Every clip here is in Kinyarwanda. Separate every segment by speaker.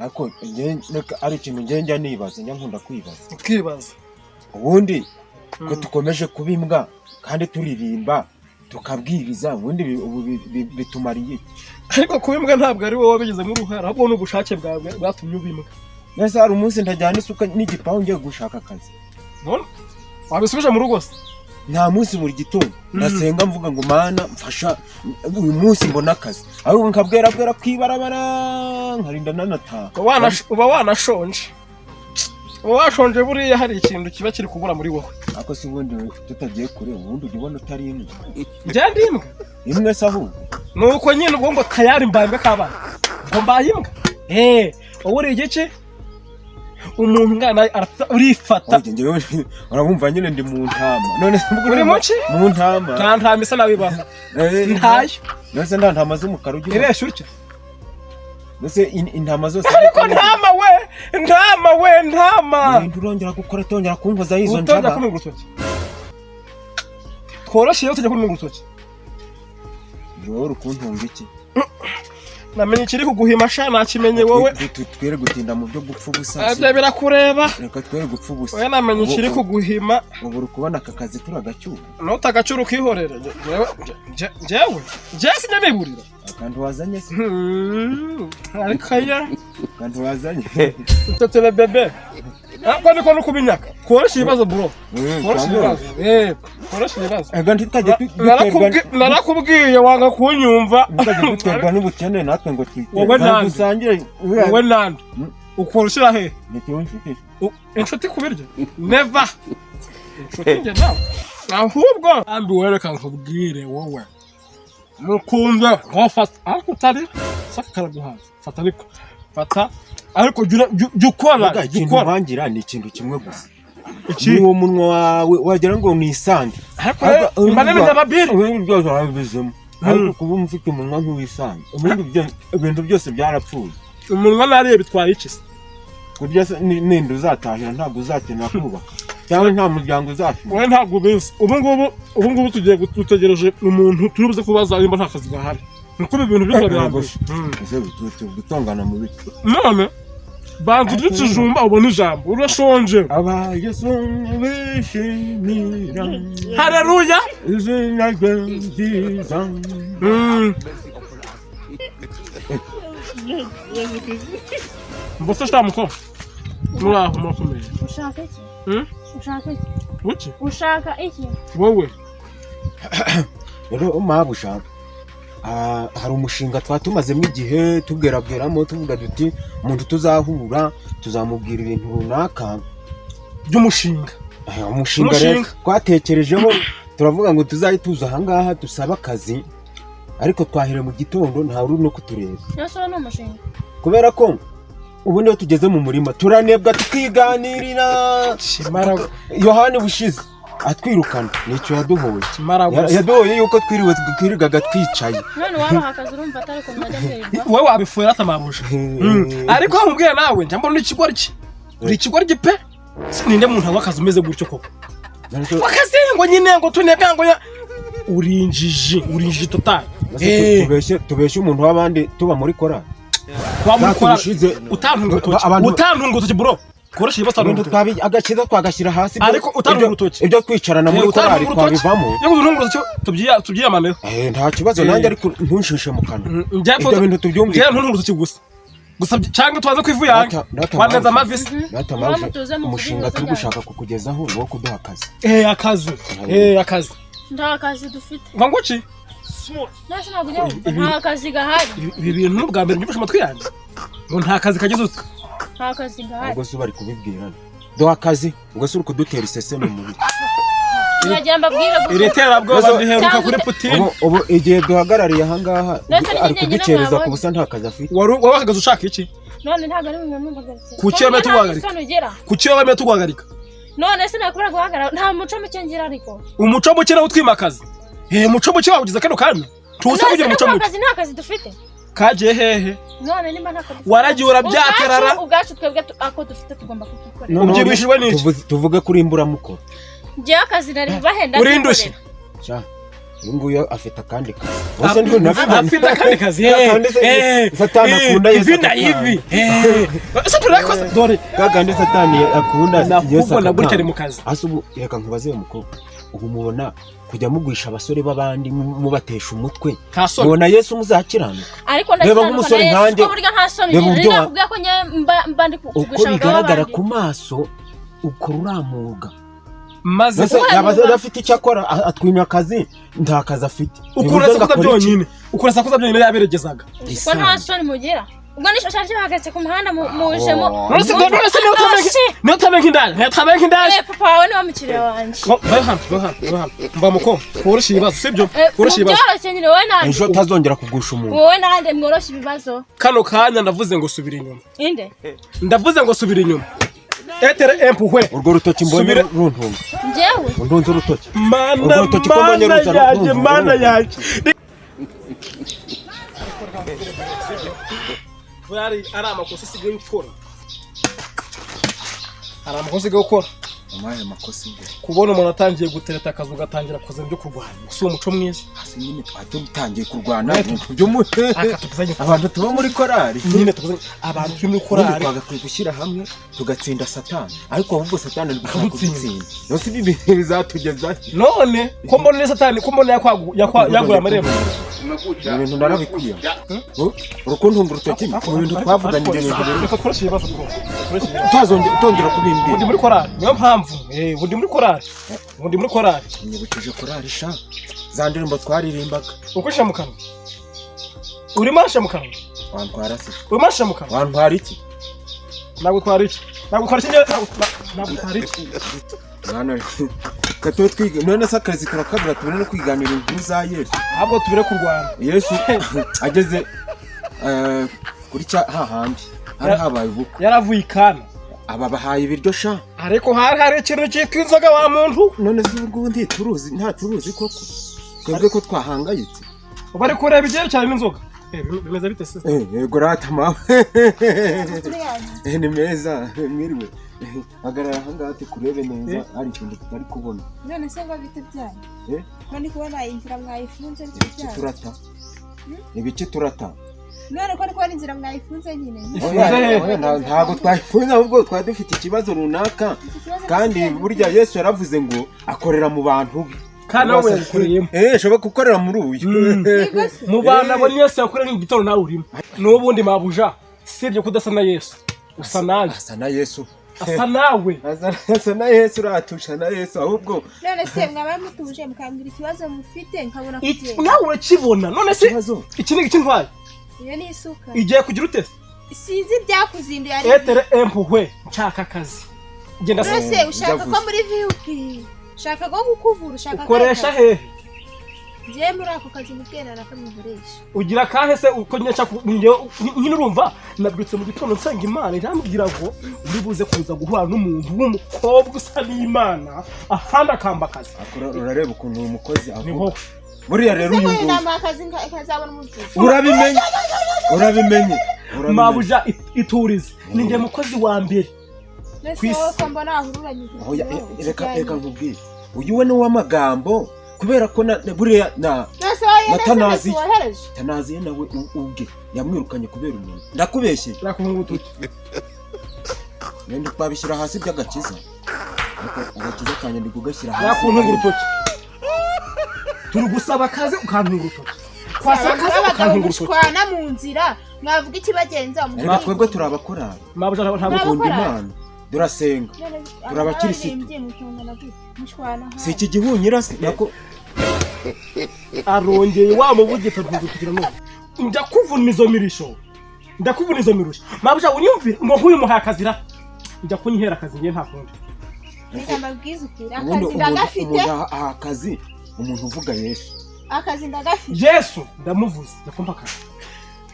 Speaker 1: Ako ari ikintu njya nibaza njya nkunda kwibaza.
Speaker 2: Ukibaza.
Speaker 1: Ubundi ko tukomeje kubimbwa kandi turirimba tukabwiriza ubundi bitumariye.
Speaker 2: Ariko kubimbwa ntabwo ari wowe wabigizemo uruhara ahubwo n'ubushake bwawe bwatumye ubimbwa.
Speaker 1: Nese hari umunsi ntajyana isuka n'igipaho ngiye gushaka akazi.
Speaker 2: None wabisubije mu rugo se?
Speaker 1: Nta munsi muri gitondo nasenga mvuga ngo Mana mfasha uyu munsi mbona akazi. Ahubwo nkabwera kwibarabara nkarinda nanataha.
Speaker 2: Uba wanashonje. Washonje buriya hari ikintu kiba kiri kubura muri wowe.
Speaker 1: Ako si ubundi tutagiye kure ubundi ubona utari imwe.
Speaker 2: Njye imbwa.
Speaker 1: Imwe sahu.
Speaker 2: Nuko nyine ubwo ngo tayari mbambwe kabana. Ngo mbaye imbwa. Wowe igice umuntu ngana urifata.
Speaker 1: Urabumva nyine ndi mu ntama. None
Speaker 2: uri muki?
Speaker 1: Mu ntama.
Speaker 2: Nta ntama isa nabibaho. Ntayo.
Speaker 1: Nose nta ntama z'umukara ugiye.
Speaker 2: Iresha urya.
Speaker 1: Nose intama zose.
Speaker 2: Ariko ntama we.
Speaker 1: Ndurongera gukora tongera kunkoza izo njaba.
Speaker 2: Utonda kumwe gutoki. Tworoshye yo tujya kumwe gutoki.
Speaker 1: Wowe ukuntunga iki?
Speaker 2: Namenye kiri kuguhima sha nakimenye wowe.
Speaker 1: Twere gutinda mu byo gupfa ubusa.
Speaker 2: Bya birakureba.
Speaker 1: Reka twere gupfa ubusa.
Speaker 2: Oya namenye kiri kuguhima.
Speaker 1: Ubura kubona akakazi turagacyura.
Speaker 2: No tagacyura ukihorera. Jewe sinyabiburira.
Speaker 1: Kandi wazanye se.
Speaker 2: Ariko ya.
Speaker 1: Kandi wazanye.
Speaker 2: Tutele bebe. Ako niko nukubinyaka. Koroshye ibibazo bro. Koroshye ibibazo.
Speaker 1: Ega ntitujye
Speaker 2: narakubwiye wanga kunyumva.
Speaker 1: Duterwa n'ubukene natwe ngo twite.
Speaker 2: Wowe nande. Ukoroshira he?
Speaker 1: Nitiwe mfite.
Speaker 2: Inshuti kubiryo. Never. Inshuti nge nawe. Ahubwo ambi wereka nkubwire wowe. Mukunze ngofata ariko utari sakara guhaza. Fata ariko. Fata ariko jukora
Speaker 1: bangira ni ikintu kimwe gusa. Uwo munwa wawe wagira ngo ni isange.
Speaker 2: Ariko imbanene z'ababiri
Speaker 1: ibintu byose arabizemo. Ariko kuba mufite umunwa nk'uwisange. Ibintu byose byarapfuye.
Speaker 2: Umunwa nariye bitwaye iki se?
Speaker 1: Kurya ninde uzatahira ntabwo uzakenera kubaka. Cyangwa nta muryango uzashima.
Speaker 2: Wowe ntabwo ubizi. Ubu ngubu tugiye gutegereje umuntu turibuze kubaza nimba nta kazi gahari. Nuko ibintu byose biragoshe.
Speaker 1: Gutongana mu biti.
Speaker 2: None bantu dutijumba ubona ijambo urashonje.
Speaker 1: Abayesu bishimira.
Speaker 2: Haleluya.
Speaker 1: Izina ryiza.
Speaker 2: Mbose stamuko. Muraho mukomeye.
Speaker 3: Ushaka iki? Ushaka iki?
Speaker 2: Uki?
Speaker 3: Ushaka iki?
Speaker 2: Wowe.
Speaker 1: Rero umabusha. Hari umushinga twatumazemo igihe tubwerabweramo tuvuga duti umuntu tuzahura tuzamubwira ibintu runaka
Speaker 2: by'umushinga.
Speaker 1: Umushinga rero twatekerejeho turavuga ngo tuzayituza ahangaha dusaba akazi ariko twahire mu gitondo nta uri no kutureba.
Speaker 3: Yasaba no umushinga.
Speaker 1: Kubera ko ubu niyo tugeze mu murima turanebwa tukiganirira. Yohani bushize atwirukana nicyo yaduhoye. Yaduhoye yuko twirigaga twicaye.
Speaker 3: None wabaha akazi urumva atari ko mwajya kwirirwa.
Speaker 2: Wowe wabifuye atamabusha. Ariko hamubwiye nawe njya mbona ikigori ki. Uri ikigori pe. Sininde muntu abakazi umeze gutyo koko. Wakazi ngo nyine ngo tuneka ngo urinjiji total.
Speaker 1: Tubeshe umuntu w'abandi tuba muri kora.
Speaker 2: Twamukora utantunga utoki bro. Koroshye batarunga
Speaker 1: twabi agakiza twagashyira hasi
Speaker 2: ariko utantunga utoki.
Speaker 1: Ibyo kwicarana muri korari twabivamo.
Speaker 2: Yo kuzunga utoki tubyiyamane.
Speaker 1: Nta kibazo nanjye ariko ntunshishe mu kanwa. Ibyo bintu tubyumvise.
Speaker 2: Ntuntunga utoki gusa cyangwa twaza kwivu yange. Waneza amavisi.
Speaker 1: Umushinga turi gushaka kukugezaho wo kuduha akazi.
Speaker 2: Akazi.
Speaker 3: Nta kazi dufite.
Speaker 2: Ngo ki?
Speaker 3: Nasi nagujya nta kazi gahari.
Speaker 2: Ibi bintu n'ubwa mbere byifashe amatwi yanjye. Ngo nta kazi kageze utse.
Speaker 3: Nta kazi gahari.
Speaker 1: Ubwo se bari kubibwirana. Duha akazi ubwo se uri kudutera iseseme mu bice.
Speaker 3: Iragenda bwira
Speaker 2: gusa. Iretera bwo biheruka kuri Putin.
Speaker 1: Ubu igihe duhagarariye aha ngaha ari kuducereza ku busa nta kazi afite.
Speaker 2: Wowe wahagaze ushaka iki?
Speaker 3: None ntago ari mwe mpagaritse.
Speaker 2: Kuki wame tuguhagarika? Kuki wame tuguhagarika?
Speaker 3: None se nakubura guhagarara nta muco muke ngira ariko.
Speaker 2: Umuco muke nawo twimakaza. Umuco muke wawugize kano kanya. Tuza kugira umuco muke.
Speaker 3: Nta kazi dufite.
Speaker 2: Kaje hehe?
Speaker 3: None nimba nakora.
Speaker 2: Waragiye urabyakarara.
Speaker 3: Ubwacu twebwe ako dufite tugomba kubikora.
Speaker 2: Ubyibishijwe n'iki?
Speaker 1: Tuvuge kuri imbura mukoro.
Speaker 3: Ngiye akazi nari bahenda.
Speaker 2: Urindushye.
Speaker 1: Sha. uyu nguyu afite akandi kazi
Speaker 2: afite akandi kazi
Speaker 1: Satani akunda Yesu
Speaker 2: ivi satani yakoze dore
Speaker 1: gagande Satani akunda
Speaker 2: Yesu nagutari mu kazi
Speaker 1: asubu reka nkubaze umukobwa ubu mubona kujya mugwisha abasore babandi mubatesha umutwe mubona Yesu muzakiranuka
Speaker 3: ariko
Speaker 1: reba nk'umusore nkanjye
Speaker 3: burya nta soni nakubwiye ko mba ndi kugwisha
Speaker 1: uko bigaragara ku maso ukora uramuga
Speaker 2: maze
Speaker 1: yabaza afite icyo akora atwimya akazi nta kazi afite
Speaker 2: ukurasa kuza byonyine yaberegezaga
Speaker 3: ko nta soni mugira ubwo nisho cyari bahagaze ku muhanda mujemo
Speaker 2: no tamenga indani
Speaker 3: papa wawe ni wamukiriye wanje
Speaker 2: mba muko koroshye ibibazo sibyo koroshye ibibazo
Speaker 3: byoroshye wowe nande
Speaker 1: ejo tazongera kugusha umuntu
Speaker 3: wowe nande mworoshye ibibazo
Speaker 2: kano kanya ndavuze ngo subira inyuma
Speaker 3: inde
Speaker 2: ndavuze ngo subira inyuma etere empuhwe
Speaker 1: urwo rutoki mbonye runtunga
Speaker 3: njyewe
Speaker 1: undunze urutoki
Speaker 2: mana yaje ari amakosa asigaye gukora
Speaker 1: amaye makosa
Speaker 2: kubona umuntu atangiye gutereta akazu gatangira kuza byo kurwana si umuco mwiza
Speaker 1: hasi nyine twatangiye kurwana byo mute abantu tuba muri korari
Speaker 2: nyine tuvuze abantu turi muri korari
Speaker 1: twagakwiye gushyira hamwe tugatsinda Satani ariko ahubwo Satani ari gutsinda yose ibi bizatugeza
Speaker 2: none ko mbona Satani ko mbona yaguye amarembo
Speaker 1: ibintu narabikwiye urukundo urutoki mu bintu twavuganye
Speaker 2: reka koroshye ibibazo
Speaker 1: utongera kubimbwira
Speaker 2: undi muri korari niyo mpamvu undi muri korari
Speaker 1: nyibukije korari sha za ndirimbo twaririmbaga
Speaker 2: ukwisha mu kanwa uri masha mu kanwa
Speaker 1: wantwara se
Speaker 2: uri masha mu kanwa
Speaker 1: wantwara iki
Speaker 2: nagutwara iki
Speaker 1: mwana kato twiga none sakazi turakabira tubone no kwiganira inkuru za Yesu
Speaker 2: ahubwo tubire kurwana
Speaker 1: Yesu ageze kuri cya hahandi hari habaye ubukwe
Speaker 2: yaravuye ikana
Speaker 1: aba bahaye ibiryo sha
Speaker 2: ariko hari ikintu cyitwa inzoga wa muntu
Speaker 1: none se ubundi nta turuzi koko twebwe ko twahangayitse
Speaker 2: bari kureba ibyerekeranye n'inzoga bimeze bite se
Speaker 1: yego ratama ni meza mwiriwe agarara ahangaha kurebe neza hari ikintu tutari kubona
Speaker 4: none se ngo bite byanyu none kubona inzira mwayifunze byanyu
Speaker 1: turata ibice turata
Speaker 4: none ko ari inzira mwayifunze nyine
Speaker 1: ntabwo twayifunze ahubwo twari dufite ikibazo runaka kandi burya Yesu yaravuze ngo akorera mu bantu be
Speaker 2: kana we yakoreyemo
Speaker 1: shobora gukorera muri uyu
Speaker 2: mu bana bo Yesu yakorera igitoro nawe urimo n'ubundi mabuja sibyo kudasa na Yesu usa nawe
Speaker 1: asa na Yesu
Speaker 2: asa nawe
Speaker 1: asa na Yesu ratusha na Yesu ahubwo
Speaker 4: none se mwaba mutuje mukambira ikibazo mufite nkabona kugenda
Speaker 2: nawe urakibona none se iki ni ntwaye
Speaker 4: iyo ni isuka
Speaker 2: igiye kugira utese
Speaker 4: sinzi byakuzinduye ari
Speaker 2: etere empuhwe nshaka akazi genda
Speaker 4: se ushaka ko muri VIP shaka go gukuvura ushaka
Speaker 2: ukoresha he
Speaker 4: je muri ako kazi mubwera nakamukoresha
Speaker 2: ugira kahe se uko nyacha nyine urumva nabyutse mu gitondo nsanga Imana irambwira ngo uribuze kuza guhura n'umuntu w'umukobwa usa n'Imana ahanda kamba kazi
Speaker 1: urareba ukuntu umukozi avuga buriya rero uyu ngo
Speaker 4: akazi kazabona umutuzo
Speaker 1: urabimenye
Speaker 2: mabuja iturize ninge mukozi wa mbere
Speaker 4: kwisi mbona ahururanye
Speaker 1: reka nkubwire uyu we ni w'amagambo kubera ko buriya Tanazi nawe ubwe yamwirukanye kubera umuntu ndakubeshye nende twabishyira hasi by'agakiza agakiza kanye ndi kugashyira hasi
Speaker 2: yakuntunga urutoki turi gusaba akazi ukantunga urutoki kwasaba akazi ukantunga urutoki
Speaker 4: twana mu nzira mwavuga ikibagenza
Speaker 1: reka twebwe turabakorana
Speaker 2: mabuja
Speaker 1: ntabwo ukunda Imana durasenga turabakirisitu si iki gihunyira se nako
Speaker 2: arongeye wa mubugita tugira no ndakuvuna izo mirisho mabuja unyumvire ngo nkuyu muhakazira njya kunyihera akazi ngiye nta kundi
Speaker 4: reka mbabwize ukira akazi ndagafite
Speaker 1: akazi umuntu uvuga Yesu
Speaker 4: akazi ndagafite
Speaker 2: Yesu ndamuvuze ndakumva akazi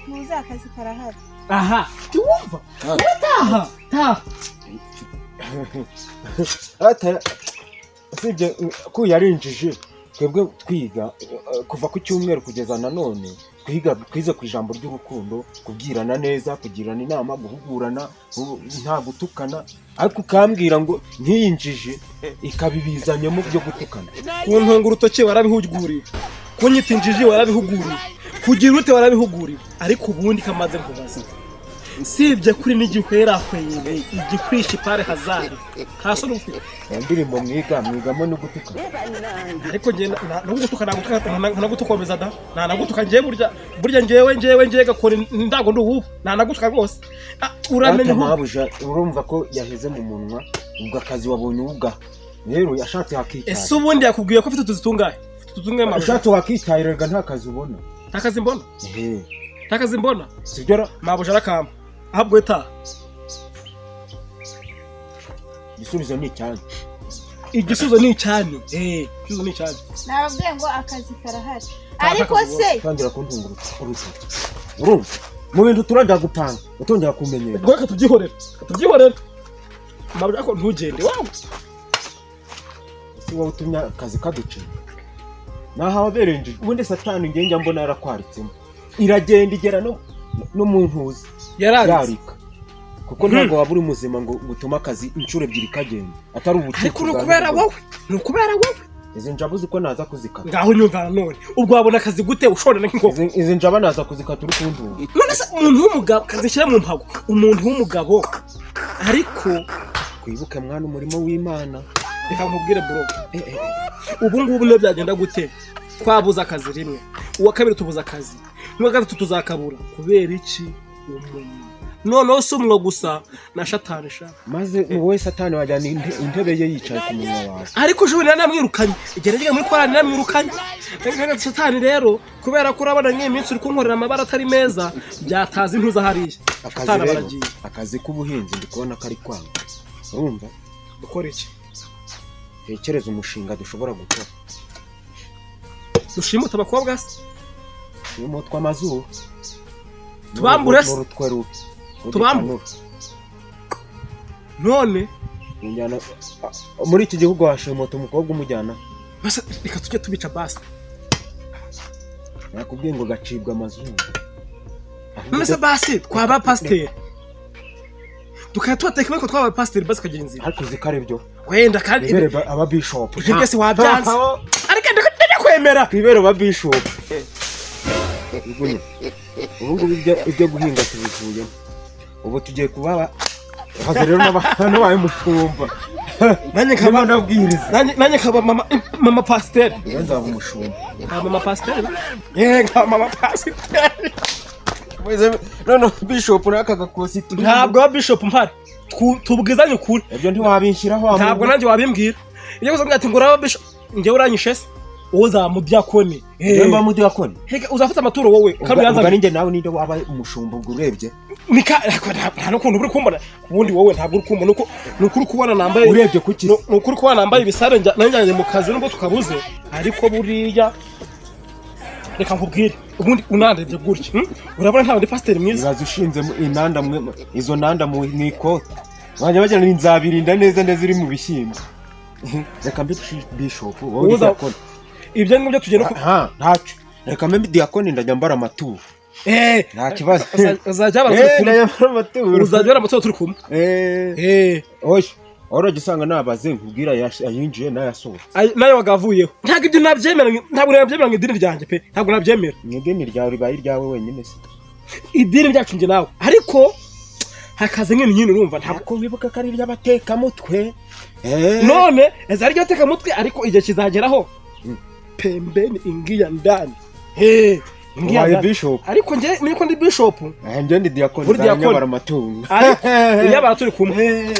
Speaker 4: muza akazi karahari
Speaker 2: aha tiwumva taha
Speaker 1: sibye ko yarinjije twebwe twiga kuva ku cyumweru kugeza nanone twize ku ijambo ry'urukundo, kubwirana neza, kugirana inama, guhugurana, nta gutukana, ariko ukambwira ngo nkiyinjije ikabibizanyemo byo gutukana.
Speaker 2: kuntunga urutoki warabihuguriwe, kunyita injiji warabihuguriwe, kugira ute warabihuguriwe, ariko ubundi kamaze kubaza sibye kuri n'igihwerahweye igikwishi pare hazari kaso n'ufu
Speaker 1: indirimbo mwigamo no gutukana,
Speaker 2: ariko nge no gutukana nagutukomeza da nagutuka ngiye burya ngewe gakora ndago ndubu nagutuka rwose uramenye
Speaker 1: mabuja. Urumva ko yaheze mu munwa ubwo akazi wabonye ubwa rero yashatse hakitaye.
Speaker 2: Ese ubundi yakubwiye ko afite tuzitungaye mabuja,
Speaker 1: ushatse wakitayirega nta kazi ubona.
Speaker 2: Nta kazi mbona nta kazi mbona
Speaker 1: sibyo
Speaker 2: mabuja arakamba ahabwo eta
Speaker 1: igisubizo ni cyane.
Speaker 2: Igisubizo ni cyane igisubizo ni cyane.
Speaker 4: Nababwiye ngo akazi karahari, ariko se
Speaker 1: tangira kuntungura urutoki. Urumva mu bintu turajya gupanga utongera kumenyera
Speaker 2: ngo katubyihorera mabuja ko ntugende wawe
Speaker 1: si wowe utumya akazi kaduce naho aberenje. Ubundi satani ngenge mbona yarakwaritsemo iragenda igera no mu ntuzi yararika, kuko ntabwo waba uri muzima ngo gutuma akazi inshuro ebyiri kagenda atari ubucuti.
Speaker 2: Ariko nukubera wowe
Speaker 1: izi njabuze uko naza kuzikata.
Speaker 2: Ngaho nyumva none ubwo wabona akazi gute ushorana nk'inkoko?
Speaker 1: Izi njaba naza kuzikata uri kuntunga.
Speaker 2: None se umuntu w'umugabo kazishyira mu mpago, umuntu w'umugabo ariko
Speaker 1: kwibuke mwana umurimo w'Imana.
Speaker 2: Reka nkubwire bro, ubu ngubu no byagenda gute twabuza akazi rimwe, uwa kabiri tubuza akazi, n'uwa gatatu tuzakabura kubera iki? None se umwe gusa na shatani sha
Speaker 1: maze wowe satani wajyana intebe ye yicaye ku munwa wawe.
Speaker 2: Ariko uje namwirukanye igerageza muri korani namwirukanye. Satani rero kubera ko urabona nk'iminsi uri kunkorera amabara atari meza byataza intuza hariya.
Speaker 1: Akazi k'ubuhinzi ndi kubona kari kwanga. Urumva
Speaker 2: dukora iki?
Speaker 1: Tekereza umushinga dushobora gukora.
Speaker 2: Dushimuta abakobwa se
Speaker 1: n'umutwa amazuru
Speaker 2: tubambure tubambure. None
Speaker 1: njyana muri iki gihugu washimuta umukobwa umujyana
Speaker 2: basa reka tujye tubica basi.
Speaker 1: Nakubwiye ngo gacibwa amazuru.
Speaker 2: None basi twaba pasteur tukaya tubateka ko twaba pasteur basi kagenzi.
Speaker 1: Ariko zikare byo
Speaker 2: wenda kandi
Speaker 1: aba bishop
Speaker 2: ugeze wabyanze ariko ndakunda kwemera
Speaker 1: kwibero ba bishop. Ubu ibyo guhinga tubivuye ubu tugiye kubaba haza rero n'abantu baye mushumba.
Speaker 2: Nanye kaba ndabwiriza nanye kaba mama pasteur
Speaker 1: nzaba umushumba.
Speaker 2: Mama pasteur nka mama pasteur
Speaker 1: none bishop nakaga kositi
Speaker 2: ntabwo bishop mpari tubwizanye ukuri.
Speaker 1: Ibyo ntiwabinshyiraho
Speaker 2: ntabwo nanjye wabimbwira. Iyo uzo ngati ngo uraba bishop nge uranyishe se uza mu diakoni.
Speaker 1: Mba mu diakoni
Speaker 2: hega uzafata amaturo wowe
Speaker 1: kabiyanza ubwo ninjye nawe ninde waba umushumba ubwo urebye
Speaker 2: nika nta no kuntu uri kumbona ubundi wowe ntabwo uri kumbona nuko uri kubona nambaye
Speaker 1: urebye kuki
Speaker 2: nuko uri kubona nambaye ibisare nanjye mu kazi nubwo tukabuze ariko buriya reka nkubwire ubundi unandebye gutya urabona nta ndi pasteur mwiza
Speaker 1: uraza ushinze inanda izo nanda mu ikoti bajya bajyana inzabirinda neza iri mu bishyimbo. Reka mbe bishop wowe diakoni
Speaker 2: ibyo ngibyo tugenda
Speaker 1: ntacyo. Reka mbe diakoni ndajya mbara amaturo. Nta kibazo
Speaker 2: uzajya bara amaturo turi kumwe.
Speaker 1: Oya oroje usanga nabaze nkubwira yinjiye nayasohotse
Speaker 2: nayo wagavuyeho. Ntabwo ibyo nabyemera, ntabwo nabyemera ngidini ryanjye pe, ntabwo nabyemera.
Speaker 1: Ngidini ryawe ribaye ryawe wenyine se.
Speaker 2: Idini ryacu nge nawe ariko hakaze nyine urumva
Speaker 1: ntabwo wibuka kari ry'abateka mutwe.
Speaker 2: None ezari ry'abateka mutwe ariko igihe kizageraho pembeni ingia ndani.
Speaker 1: Ngiye bishop
Speaker 2: ariko nge niko ndi bishop
Speaker 1: nge ndi diakoni nyabara amatungo
Speaker 2: iyo baraturi kumwe.